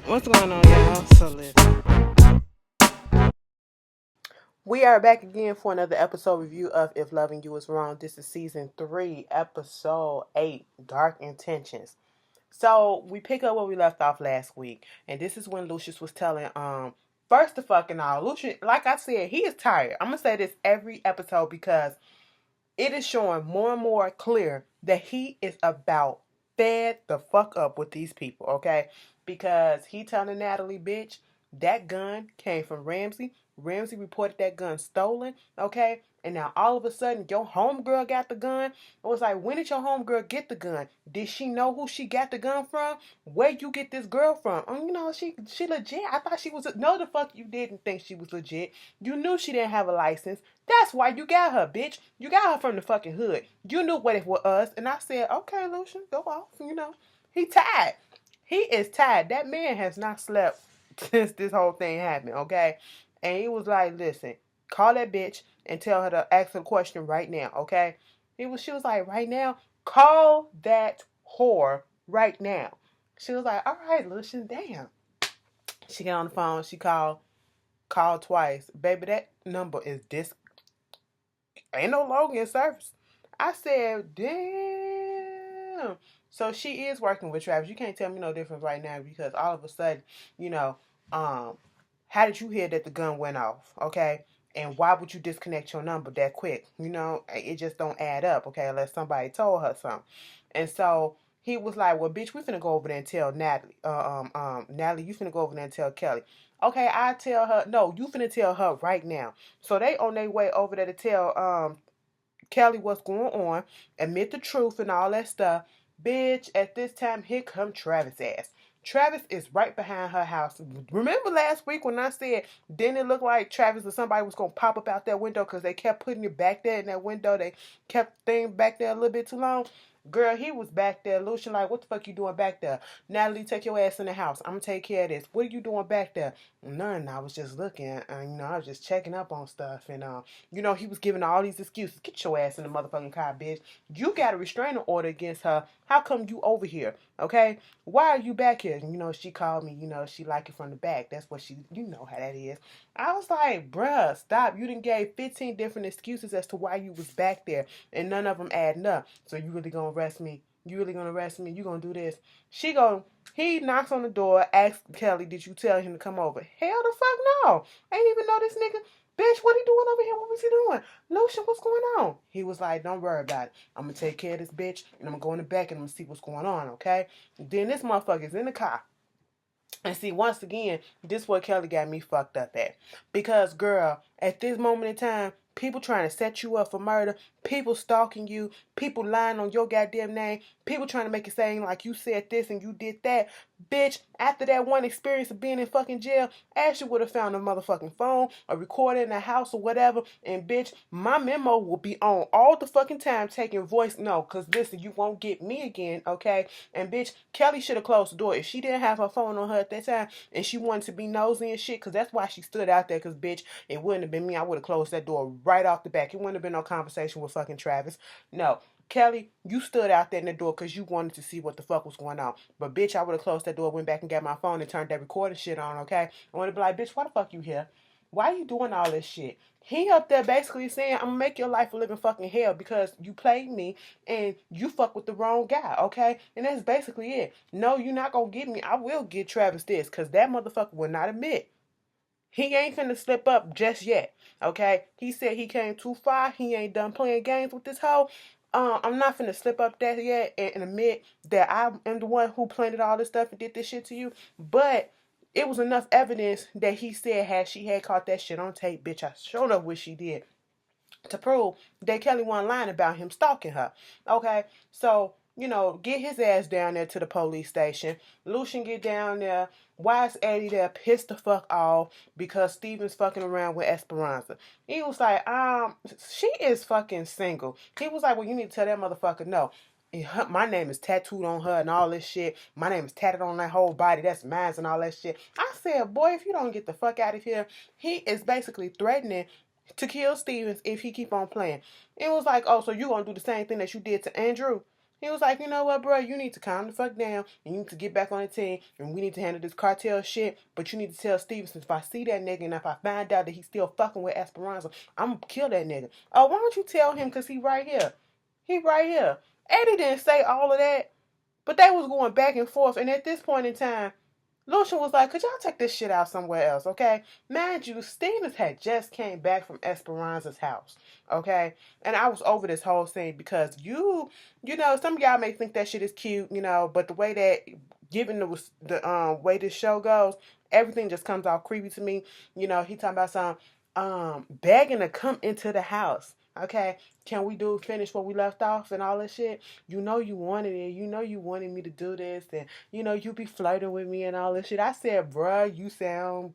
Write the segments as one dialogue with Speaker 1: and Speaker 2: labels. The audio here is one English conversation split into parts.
Speaker 1: What's going on, y'all? So listen. We are back again for another episode review of If Loving You Is Wrong. This is season 3, episode 8, Dark Intentions. So we pick up where we left off last week, and this is when Lucius was telling first the fucking all, Lucian, like I said, he is tired. I'm gonna say this every episode because it is showing more and more clear that he is about fed the fuck up with these people, okay? Because he telling Natalie, bitch, that gun came from Ramsey. Ramsey reported that gun stolen, okay? And now all of a sudden your homegirl got the gun. It was like, when did your homegirl get the gun? Did she know who she got the gun from? Where you get this girl from? She legit. I thought she was no the fuck you didn't think she was legit. You knew she didn't have a license. That's why you got her, bitch. You got her from the fucking hood. You knew what it was. And I said, okay, Lucian, go off. He tired. He is tired. That man has not slept since this whole thing happened, okay? And he was like, listen, call that bitch and tell her to ask her a question right now, okay? She was like, right now? Call that whore right now. She was like, all right, Lucian, damn. She got on the phone. She called twice. Baby, that number is ain't no longer in service. I said, damn. So she is working with Travis. You can't tell me no difference right now because all of a sudden, you know, um, how did you hear that the gun went off? Okay. And why would you disconnect your number that quick? It just don't add up, okay, unless somebody told her something. And so he was like, well, bitch, we finna go over there and tell Natalie. Natalie, you finna go over there and tell Kelly. Okay, I tell her. No, you finna tell her right now. So they on their way over there to tell Kelly what's going on, admit the truth and all that stuff. Bitch, at this time, here come Travis' ass. Travis is right behind her house. Remember last week when I said, didn't it look like Travis or somebody was going to pop up out that window because they kept putting it back there in that window? They kept the thing back there a little bit too long. Girl, he was back there. Lucian like, what the fuck you doing back there? Natalie, take your ass in the house. I'm going to take care of this. What are you doing back there? None. I was just looking. I was just checking up on stuff. And, he was giving all these excuses. Get your ass in the motherfucking car, bitch. You got a restraining order against her. How come you over here? Okay? Why are you back here? She called me. She like it from the back. That's what you know how that is. I was like, bruh, stop. You done gave 15 different excuses as to why you was back there. And none of them adding up. So you really gonna arrest me? You really gonna arrest me? You gonna do this? He knocks on the door, asks Kelly, did you tell him to come over? Hell the fuck no. Ain't even know this nigga. Bitch, what he doing over here? What was he doing? Lucian, what's going on? He was like, don't worry about it. I'm going to take care of this bitch, and I'm going to go in the back, and I'm going to see what's going on, okay? Then this motherfucker's in the car. And see, once again, this is what Kelly got me fucked up at. Because, girl, at this moment in time, people trying to set you up for murder, people stalking you, people lying on your goddamn name, people trying to make it seem like you said this and you did that. Bitch, after that one experience of being in fucking jail, Ashley would have found a motherfucking phone, a recorder in the house or whatever, and bitch, my memo will be on all the fucking time taking voice. No, because listen, you won't get me again, okay? And bitch, Kelly should have closed the door. If she didn't have her phone on her at that time and she wanted to be nosy and shit, because that's why she stood out there, because bitch, it wouldn't have been me. I would have closed that door right off the back. It wouldn't have been no conversation with fucking Travis. No. Kelly, you stood out there in the door because you wanted to see what the fuck was going on. But bitch, I would have closed that door, went back and got my phone and turned that recording shit on, okay? I would have been like, bitch, why the fuck you here? Why are you doing all this shit? He up there basically saying, I'm gonna make your life a living fucking hell because you played me and you fuck with the wrong guy, okay? And that's basically it. No, you're not gonna get me. I will get Travis this because that motherfucker will not admit. He ain't finna slip up just yet, okay? He said he came too far. He ain't done playing games with this hoe. I'm not finna slip up that yet and admit that I am the one who planted all this stuff and did this shit to you. But it was enough evidence that he said had she had caught that shit on tape, bitch, I showed up what she did to prove that Kelly wasn't lying about him stalking her. Okay, so get his ass down there to the police station. Lucien get down there. Why is Eddie there pissed the fuck off because Steven's fucking around with Esperanza? He was like, she is fucking single. He was like, well, you need to tell that motherfucker no. My name is tattooed on her and all this shit. My name is tatted on that whole body. That's mine and all that shit. I said, boy, if you don't get the fuck out of here, he is basically threatening to kill Stevens if he keep on playing. It was like, oh, so you gonna do the same thing that you did to Andrew? He was like, you know what, bro? You need to calm the fuck down and you need to get back on the team and we need to handle this cartel shit. But you need to tell Stevenson if I see that nigga and if I find out that he's still fucking with Esperanza, I'm gonna kill that nigga. Oh, why don't you tell him? Because he right here. He right here. Eddie didn't say all of that, but they was going back and forth. And at this point in time, Lucien was like, could y'all take this shit out somewhere else, okay? Mind you, Stevens had just came back from Esperanza's house, okay? And I was over this whole thing because you know, some of y'all may think that shit is cute, you know, but the way that, given the way this show goes, everything just comes off creepy to me. You know, he talking about some begging to come into the house, okay? Can we finish what we left off and all this shit? You know you wanted it. You know you wanted me to do this and you know, you be flirting with me and all this shit. I said, bruh, you sound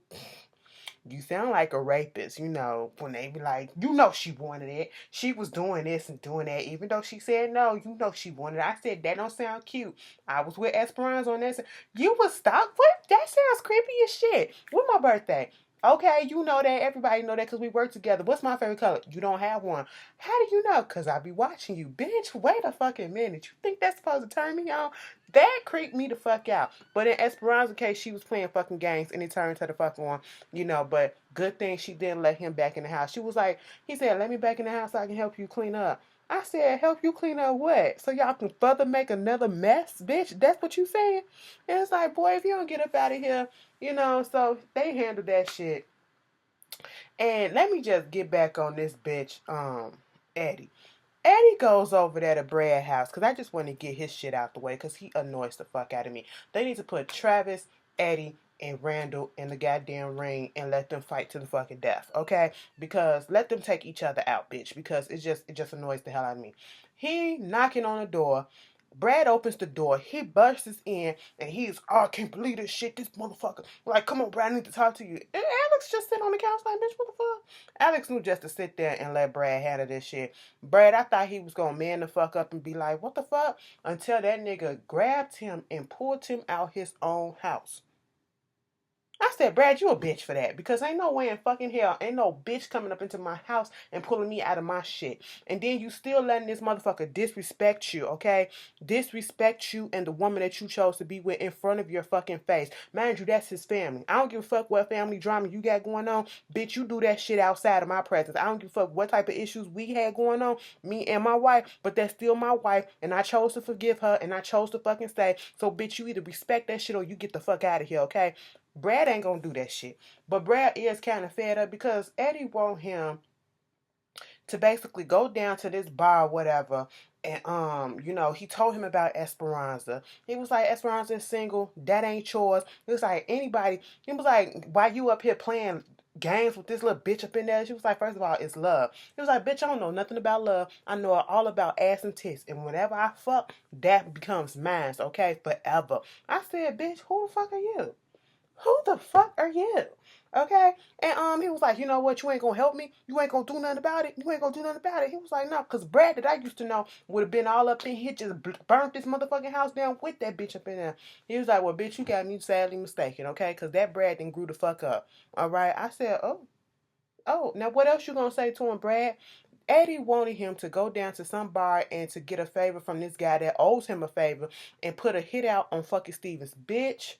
Speaker 1: like a rapist, you know, when they be like, you know she wanted it. She was doing this and doing that. Even though she said no, you know she wanted it. I said, that don't sound cute. I was with Esperanza on this. You was stuck with? That sounds creepy as shit. With my birthday. Okay, you know that. Everybody know that because we work together. What's my favorite color? You don't have one. How do you know? Because I be watching you. Bitch, wait a fucking minute. You think that's supposed to turn me on? That creeped me the fuck out. But in Esperanza's case, she was playing fucking games and it turned to the fucking one, you know, but good thing she didn't let him back in the house. She was like, he said, let me back in the house so I can help you clean up. I said, help you clean up what? So y'all can further make another mess, bitch? That's what you saying? And it's like, boy, if you don't get up out of here, you know, so they handled that shit. And let me just get back on this bitch, Eddie. Eddie goes over there to Brad's house because I just want to get his shit out the way because he annoys the fuck out of me. They need to put Travis, Eddie, and Randall in the goddamn ring and let them fight to the fucking death, okay? Because let them take each other out, bitch. Because it just annoys the hell out of me. He knocking on the door. Brad opens the door. He bursts in and he's, oh, I can't believe this shit. This motherfucker. Like, come on, Brad, I need to talk to you. And Alex just sitting on the couch like, bitch, what the fuck? Alex knew just to sit there and let Brad handle this shit. Brad, I thought he was gonna man the fuck up and be like, what the fuck? Until that nigga grabbed him and pulled him out his own house. I said, Brad, you a bitch for that. Because ain't no way in fucking hell, ain't no bitch coming up into my house and pulling me out of my shit. And then you still letting this motherfucker disrespect you, okay? Disrespect you and the woman that you chose to be with in front of your fucking face. Mind you, that's his family. I don't give a fuck what family drama you got going on. Bitch, you do that shit outside of my presence. I don't give a fuck what type of issues we had going on, me and my wife, but that's still my wife, and I chose to forgive her, and I chose to fucking stay. So, bitch, you either respect that shit or you get the fuck out of here, okay? Brad ain't gonna do that shit. But Brad is kind of fed up because Eddie want him to basically go down to this bar or whatever. And you know, he told him about Esperanza. He was like, Esperanza is single, that ain't yours. He was like, anybody, he was like, why you up here playing games with this little bitch up in there? She was like, first of all, it's love. He was like, bitch, I don't know nothing about love. I know all about ass and tits. And whenever I fuck, that becomes mine, okay? Forever. I said, bitch, who the fuck are you? Who the fuck are you? Okay? And he was like, you know what? You ain't gonna help me. You ain't gonna do nothing about it. You ain't gonna do nothing about it. He was like, no, because Brad that I used to know would have been all up in here, just burnt this motherfucking house down with that bitch up in there. He was like, well, bitch, you got me sadly mistaken, okay? Because that Brad then grew the fuck up. All right? I said, oh. Now what else you gonna say to him, Brad? Eddie wanted him to go down to some bar and to get a favor from this guy that owes him a favor and put a hit out on fucking Stevens. Bitch.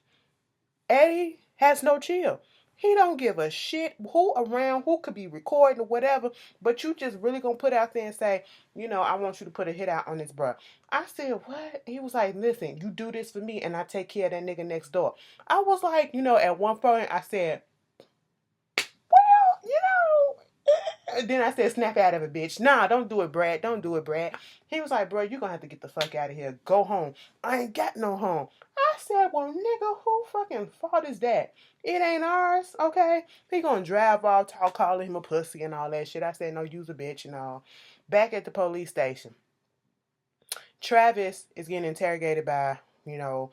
Speaker 1: Eddie has no chill. He don't give a shit who around, who could be recording or whatever, but you just really gonna put out there and say, you know, I want you to put a hit out on this bruh. I said, what? He was like, listen, you do this for me and I take care of that nigga next door. I was like, you know, at one point I said, well, you know, and then I said, snap out of it, bitch. Nah, don't do it, Brad. Don't do it, Brad. He was like, bro, you're going to have to get the fuck out of here. Go home. I ain't got no home. I said, well, nigga, who fucking fault is that? It ain't ours, okay? He going to drive off, calling him a pussy and all that shit. I said, no, you's a bitch and all. Back at the police station, Travis is getting interrogated by, you know,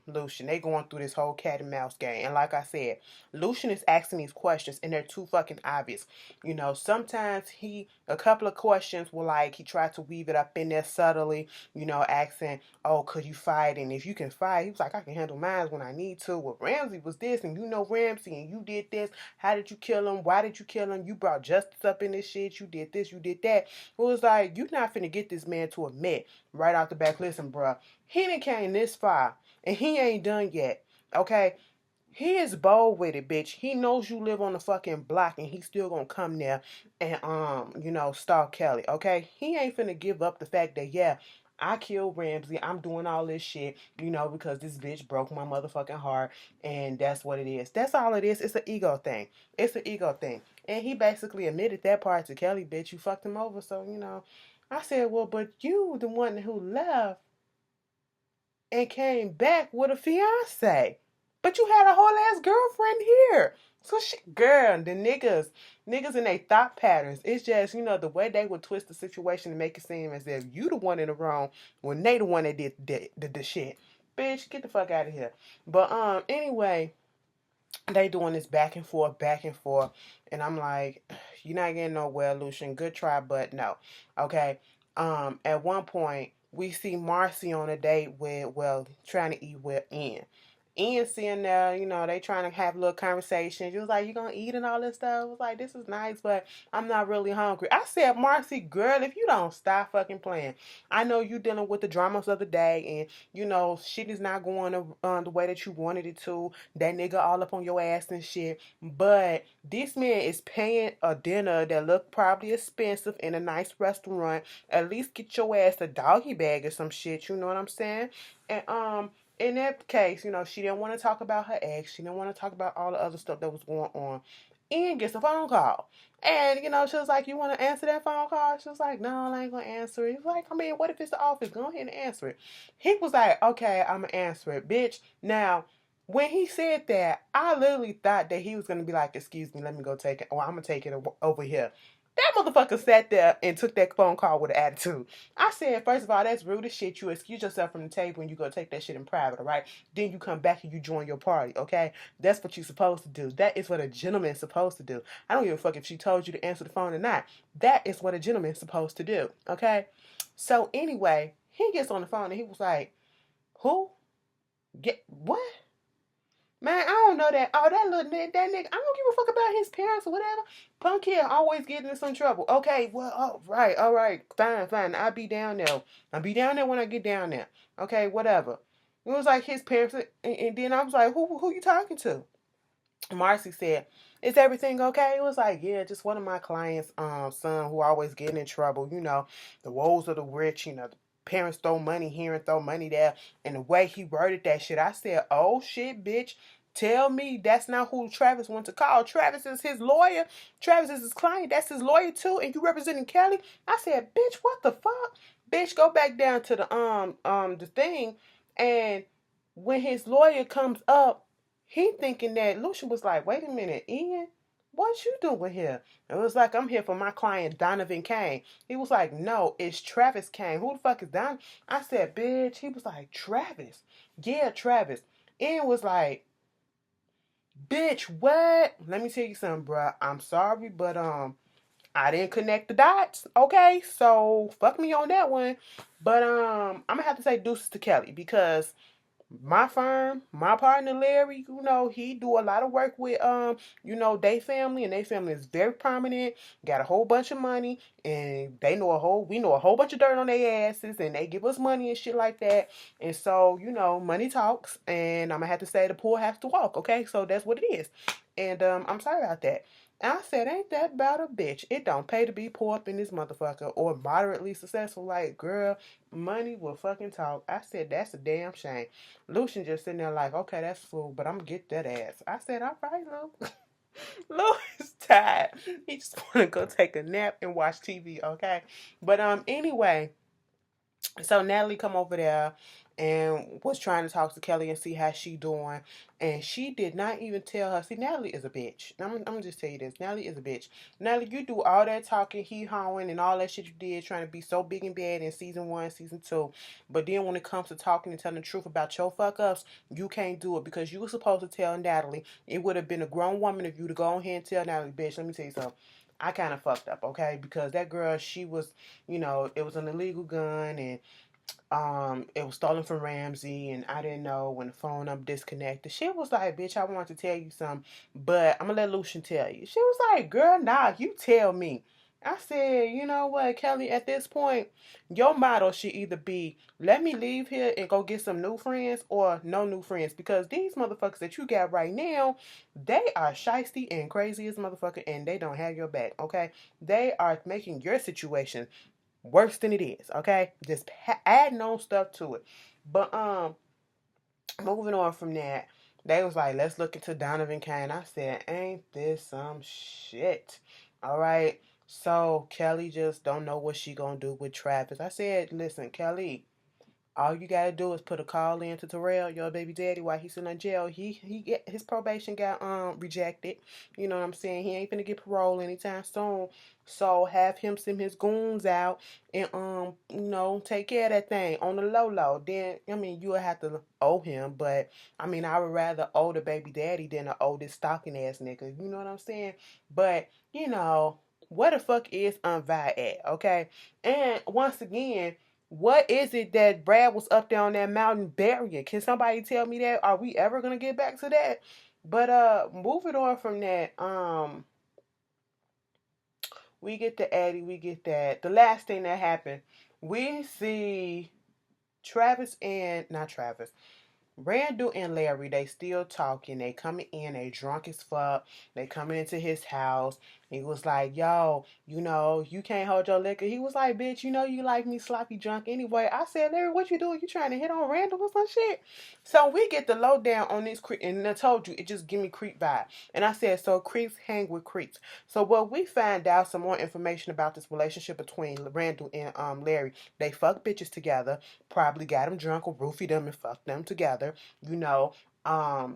Speaker 1: Lucien. They going through this whole cat and mouse game. And like I said, Lucien is asking these questions and they're too fucking obvious. You know, sometimes a couple of questions will like, he tried to weave it up in there subtly, you know, asking, oh, could you fight? And if you can fight, he was like, I can handle mine when I need to. Well, Ramsey was this and you know Ramsey and you did this. How did you kill him? Why did you kill him? You brought justice up in this shit. You did this, you did that. It was like, you're not finna get this man to admit right off the back. Listen, bruh, he done came this far, and he ain't done yet, okay? He is bold with it, bitch. He knows you live on the fucking block and he's still gonna come there and stalk Kelly, okay? He ain't finna give up the fact that yeah, I killed Ramsey. I'm doing all this shit, because this bitch broke my motherfucking heart and that's what it is. That's all it is. It's an ego thing. It's an ego thing. And he basically admitted that part to Kelly, bitch. You fucked him over, so I said, well, but you the one who left and came back with a fiance. But you had a whole ass girlfriend here. So girl, the niggas and they thought patterns. It's just, the way they would twist the situation to make it seem as if you the one in the wrong when they the one that did the shit. Bitch, get the fuck out of here. But anyway, they doing this back and forth, and I'm like, you're not getting nowhere, Lucien. Good try, but no. Okay. At one point we see Marcy on a date with, trying to eat with Ian. Ian sitting there, they trying to have a little conversation. She was like, you gonna eat and all this stuff? I was like, this is nice, but I'm not really hungry. I said, Marcy, girl, if you don't stop fucking playing. I know you dealing with the dramas of the day, and shit is not going the way that you wanted it to. That nigga all up on your ass and shit. But this man is paying a dinner that look probably expensive in a nice restaurant. At least get your ass a doggy bag or some shit, you know what I'm saying? And in that case, she didn't want to talk about her ex. She didn't want to talk about all the other stuff that was going on. Ian gets a phone call. And, she was like, you want to answer that phone call? She was like, no, I ain't going to answer it. He was like, what if it's the office? Go ahead and answer it. He was like, okay, I'm going to answer it, bitch. Now, when he said that, I literally thought that he was going to be like, excuse me, let me go take it. Or I'm going to take it over here. That motherfucker sat there and took that phone call with an attitude. I said, first of all, that's rude as shit. You excuse yourself from the table and you go take that shit in private, all right? Then you come back and you join your party, okay? That's what you're supposed to do. That is what a gentleman is supposed to do. I don't give a fuck if she told you to answer the phone or not. That is what a gentleman is supposed to do, okay? So anyway, he gets on the phone and he was like, who? Get what? Man, I don't know that. Oh, that little nigga, I don't give a fuck about his parents or whatever. Punk here always getting in some trouble. Okay, well, all right, fine. I'll be down there. I'll be down there when I get down there. Okay, whatever. It was like his parents, and then I was like, who you talking to? Marcy said, is everything okay? It was like, yeah, just one of my clients' son who always getting in trouble. The woes of the rich, the parents throw money here and throw money there. And the way he worded that shit, I said, oh shit, bitch. Tell me that's not who Travis went to call. Travis is his lawyer. Travis is his client. That's his lawyer too. And you representing Kelly? I said, bitch, what the fuck? Bitch, go back down to the thing. And when his lawyer comes up, he thinking that Lucien was like, wait a minute, Ian, what you doing here? It was like, I'm here for my client, Donovan Kane. He was like, no, it's Travis Kane. Who the fuck is Donovan? I said, bitch. He was like, Travis. Yeah, Travis. Ian was like, bitch, what? Let me tell you something, bruh. I'm sorry, but I didn't connect the dots. Okay, so fuck me on that one. But I'm gonna have to say deuces to Kelly because my firm, my partner Larry, he do a lot of work with they family, and they family is very prominent, got a whole bunch of money, and we know a whole bunch of dirt on their asses, and they give us money and shit like that. And so, money talks, and I'm gonna have to say the poor has to walk, okay? So that's what it is. And I'm sorry about that. And I said, ain't that about a bitch? It don't pay to be poor up in this motherfucker or moderately successful. Like, girl, money will fucking talk. I said, that's a damn shame. Lucien just sitting there like, okay, that's fool, but I'm gonna get that ass. I said, all right, Lou. Lou is tired. He just wanna go take a nap and watch TV, okay? But anyway, so Natalie come over there and was trying to talk to Kelly and see how she doing. And she did not even tell her. See, Natalie is a bitch. I'm going to just tell you this. Natalie is a bitch. Natalie, you do all that talking, hee-hawing, and all that shit you did, trying to be so big and bad in season 1, season 2. But then when it comes to talking and telling the truth about your fuck-ups, you can't do it because you were supposed to tell Natalie. It would have been a grown woman of you to go ahead and tell Natalie, bitch, let me tell you something. I kind of fucked up, okay? Because that girl, she was, it was an illegal gun, and it was stolen from Ramsey, and I didn't know when the phone number disconnected. She was like, bitch, I want to tell you something, but I'm gonna let Lucien tell you. She was like, girl, nah, you tell me. I said, you know what, Kelly, at this point, your motto should either be, let me leave here and go get some new friends, or no new friends. Because these motherfuckers that you got right now, they are shisty and crazy as motherfucker, and they don't have your back, okay? They are making your situation worse than it is, okay? Just adding on stuff to it. But, moving on from that, they was like, let's look into Donovan Kane. I said, ain't this some shit? All right. So Kelly just don't know what she gonna do with Travis. I said, listen, Kelly, all you gotta do is put a call in to Terrell, your baby daddy, while he's in jail. He get his probation got rejected. You know what I'm saying? He ain't finna get parole anytime soon. So have him send his goons out and take care of that thing on the low low. Then I mean you'll have to owe him, but I mean I would rather owe the baby daddy than the oldest stalking ass nigga. You know what I'm saying? But where the fuck is Vi at? Okay, and once again. What is it that Brad was up there on that mountain burying? Can somebody tell me that? Are we ever gonna get back to that? But moving on from that, we get the Eddie, we get that. The last thing that happened, we see Travis and not Travis. Randall and Larry, they still talking. They coming in, they drunk as fuck. They coming into his house. He was like, yo, you can't hold your liquor. He was like, bitch, you like me sloppy drunk anyway. I said, Larry, what you doing? You trying to hit on Randall or some shit? So we get the lowdown on this creep, and I told you, it just give me creep vibe. And I said, so creeps hang with creeps. So what we find out some more information about this relationship between Randall and Larry. They fuck bitches together, probably got them drunk or roofied them and fucked them together.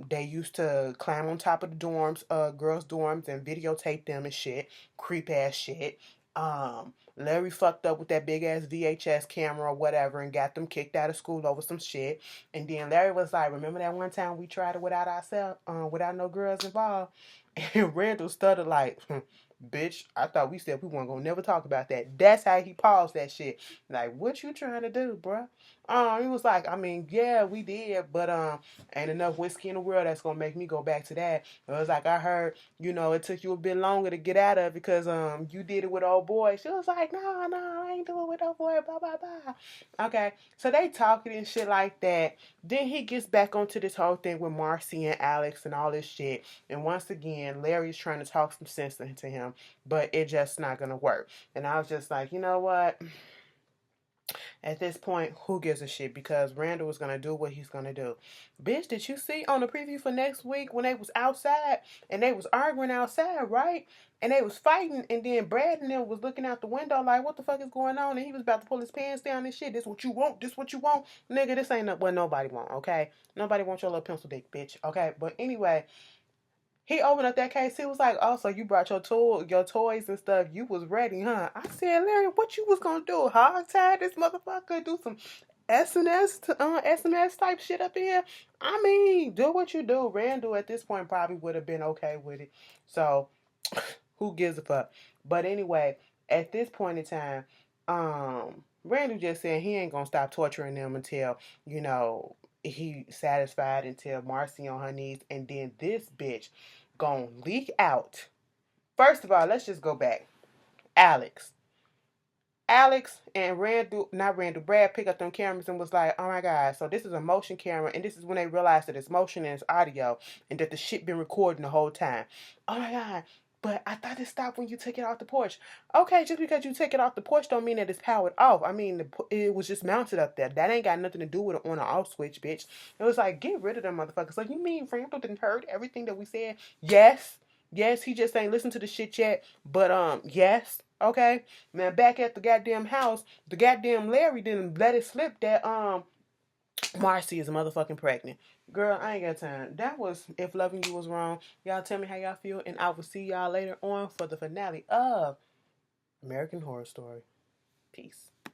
Speaker 1: They used to climb on top of the dorms, girls' dorms, and videotape them and shit. Creep ass shit. Larry fucked up with that big ass VHS camera or whatever and got them kicked out of school over some shit. And then Larry was like, remember that one time we tried it without ourselves, without no girls involved? And Randall stuttered like, bitch, I thought we said we weren't gonna never talk about that. That's how he paused that shit. Like, what you trying to do, bruh? He was like, I mean, yeah, we did, but ain't enough whiskey in the world that's gonna make me go back to that. It was like I heard, it took you a bit longer to get out of it because you did it with old boy. She was like, no, I ain't doing it with old boy, blah blah blah. Okay, so they talking and shit like that. Then he gets back onto this whole thing with Marcy and Alex and all this shit. And once again, Larry's trying to talk some sense into him, but it just not gonna work. And I was just like, you know what? At this point, who gives a shit? Because Randall is gonna do what he's gonna do. Bitch, did you see on the preview for next week when they was outside and they was arguing outside, right? And they was fighting, and then Brad and them was looking out the window like, what the fuck is going on? And he was about to pull his pants down and shit. This what you want? This what you want? Nigga, this ain't what nobody want, okay? Nobody wants your little pencil dick, bitch, okay? But anyway, he opened up that case. He was like, "Oh, so you brought your toys and stuff. You was ready, huh?" I said, "Larry, what you was gonna do? Hog tie this motherfucker? Do some SNS type shit up in here? I mean, do what you do." Randall at this point probably would have been okay with it. So, who gives a fuck? But anyway, at this point in time, Randall just said he ain't gonna stop torturing them until he satisfied, until Marcy on her knees, and then this bitch gonna leak out. First of all, let's just go back. Alex. Alex and Randall, not Randall, Brad picked up them cameras and was like, oh my God, so this is a motion camera, and this is when they realized that it's motion and it's audio, and that the shit been recording the whole time. Oh my God, but I thought it stopped when you took it off the porch. Okay, just because you take it off the porch don't mean that it's powered off. I mean, it was just mounted up there. That ain't got nothing to do with an on or off switch, bitch. It was like, get rid of them motherfuckers. So you mean Randall didn't heard everything that we said? Yes. Yes, he just ain't listened to the shit yet, but yes. Okay, now back at the goddamn house, the goddamn Larry didn't let it slip that Marcy is motherfucking pregnant. Girl, I ain't got time. That was If Loving You Was Wrong. Y'all tell me how y'all feel, and I will see y'all later on for the finale of American Horror Story. Peace.